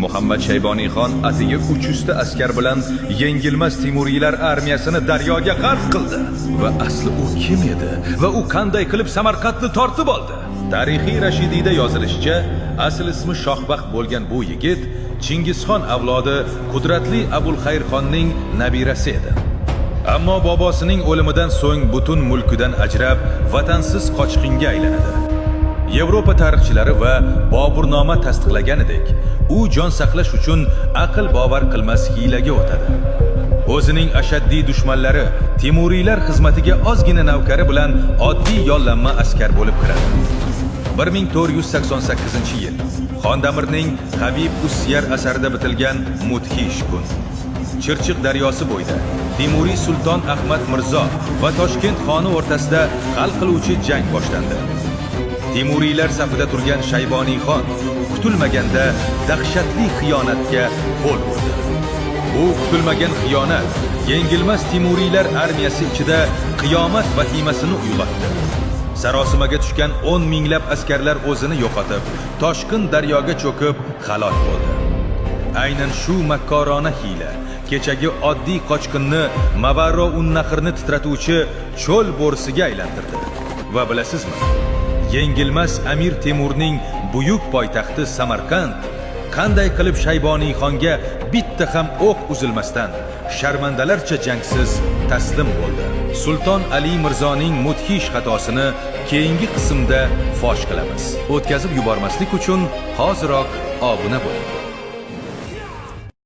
Muhammad Shayboniyxon atigi 300 ta askar bilan yengilmas Temuriylar armiyasini daryoga g'arq qildi. Va asli u kim edi va u qanday qilib Samarqandni tortib oldi? Tarixiy Rashidiyda yozilishicha, asl ismi Shohbaxt bo'lgan bu yigit Chingizxon avlodi qudratli Abulxayrxonning nabirasi edi. Ammo bobosining o'limidan so'ng butun mulkidan ajrab, vatansiz qochqinga aylanadi. Yevropa tarixchilari va Boburnoma tasdiqlaganidek, u jon saqlash uchun aql bovar qilmas hiylaga o'tadi. O'zining ashaddiy dushmanlari Temuriylar xizmatiga ozgina navkari bilan oddiy yollanma askar bo'lib kiradi. 1488-yil Xondamirning Habib Usyar asarida bitilgan mudhish kun. Chirchiq daryosi bo'yida Temuriy sulton Ahmad Mirzo va Toshkent xoni o'rtasida hal qiluvchi jang boshlandi. Temuriylar safida turgan Shayboniyxon kutilmaganda dahshatli xiyonatga qo'l urdi. Bu kutilmagan xiyonat yengilmas Temuriylar armiyasi ichida qiyomat vahimasini uyg'otdi. Sarosimaga tushgan 10 minglab askarlar o'zini yo'qotib, Toshqin daryoga cho'kib halok bo'ldi. Aynan shu makkorona hiyla kechagi oddiy qochqinni Mavarro un-Nahrni titratuvchi cho'l bo'risiga aylantirdi. Va bilasizmi? Yengilmas Amir Temurning buyuk poytaxti Samarqand qanday qilib Shayboniyxonga bitta ham o'q uzilmasdan sharmandalarcha jangsiz taslim bo'ldi. Sulton Ali Mirzoning mudhish xatosini keyingi qismda fosh qilamiz. O'tkazib yubormaslik uchun hoziroq obuna bo'ling.